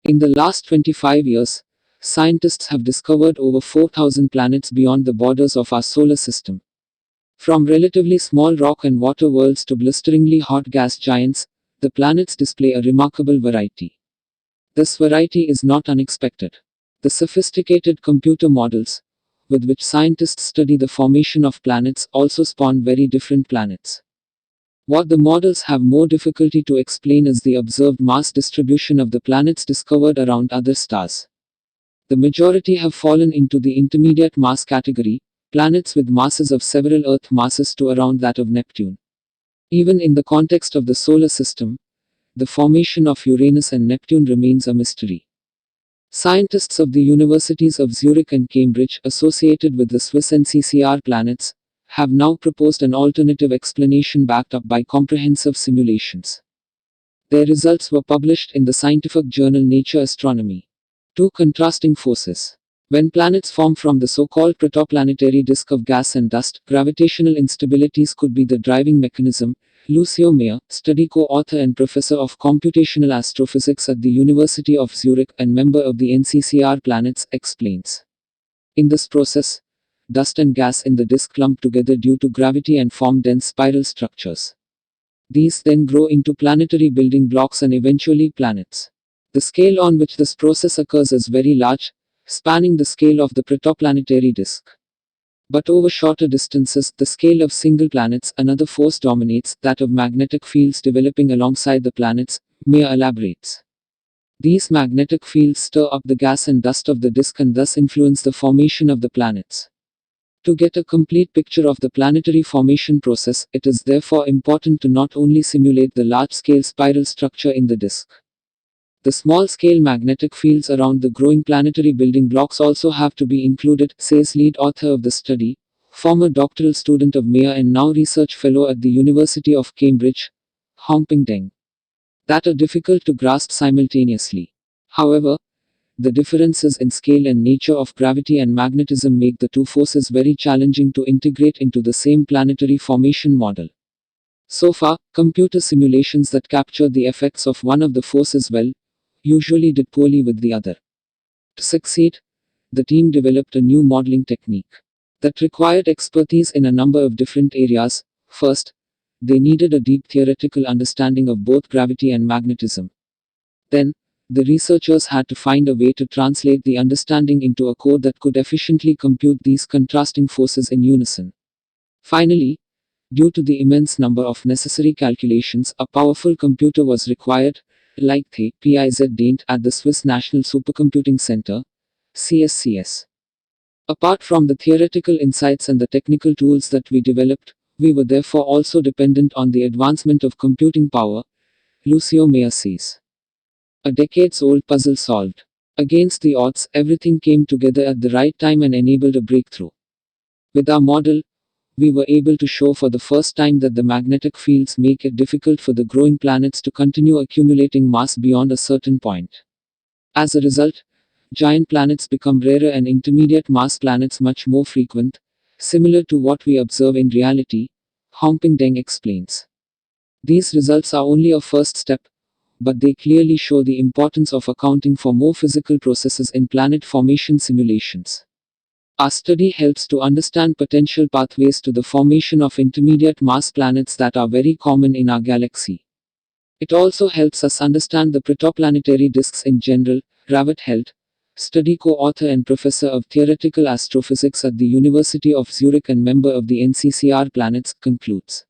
In the last 25 years, scientists have discovered over 4,000 planets beyond the borders of our solar system. From relatively small rock and water worlds to blisteringly hot gas giants, the planets display a remarkable variety. This variety is not unexpected. The sophisticated computer models, with which scientists study the formation of planets, also spawn very different planets. What the models have more difficulty to explain is the observed mass distribution of the planets discovered around other stars. The majority have fallen into the intermediate mass category, planets with masses of several Earth masses to around that of Neptune. Even in the context of the solar system, the formation of Uranus and Neptune remains a mystery. Scientists of the universities of Zurich and Cambridge, associated with the Swiss NCCR planets, have now proposed an alternative explanation backed up by comprehensive simulations. Their results were published in the scientific journal Nature Astronomy. Two contrasting forces. When planets form from the so-called protoplanetary disk of gas and dust, gravitational instabilities could be the driving mechanism, Lucio Meyer, study co-author and professor of computational astrophysics at the University of Zurich and member of the NCCR planets, explains. In this process, dust and gas in the disk clump together due to gravity and form dense spiral structures. These then grow into planetary building blocks and eventually planets. The scale on which this process occurs is very large, spanning the scale of the protoplanetary disk. But over shorter distances, the scale of single planets, another force dominates, that of magnetic fields developing alongside the planets, Meyer elaborates. These magnetic fields stir up the gas and dust of the disk and thus influence the formation of the planets. To get a complete picture of the planetary formation process, it is therefore important to not only simulate the large-scale spiral structure in the disk. The small-scale magnetic fields around the growing planetary building blocks also have to be included, says lead author of the study, former doctoral student of Meyer and now research fellow at the University of Cambridge, Hongping Deng. That are difficult to grasp simultaneously. However, the differences in scale and nature of gravity and magnetism make the two forces very challenging to integrate into the same planetary formation model. So far, computer simulations that captured the effects of one of the forces well, usually did poorly with the other. To succeed, the team developed a new modeling technique that required expertise in a number of different areas. First, they needed a deep theoretical understanding of both gravity and magnetism. Then, the researchers had to find a way to translate the understanding into a code that could efficiently compute these contrasting forces in unison. Finally, due to the immense number of necessary calculations, a powerful computer was required, like the PIZ Daint at the Swiss National Supercomputing Center, CSCS. Apart from the theoretical insights and the technical tools that we developed, we were therefore also dependent on the advancement of computing power, Lucio Meyer says. A decades-old puzzle solved. Against the odds, everything came together at the right time and enabled a breakthrough. With our model, we were able to show for the first time that the magnetic fields make it difficult for the growing planets to continue accumulating mass beyond a certain point. As a result, giant planets become rarer and intermediate mass planets much more frequent, similar to what we observe in reality, Hongping Deng explains. These results are only a first step, but they clearly show the importance of accounting for more physical processes in planet formation simulations. Our study helps to understand potential pathways to the formation of intermediate mass planets that are very common in our galaxy. It also helps us understand the protoplanetary disks in general. Ravit Helt, study co-author and professor of theoretical astrophysics at the University of Zurich and member of the NCCR planets, concludes.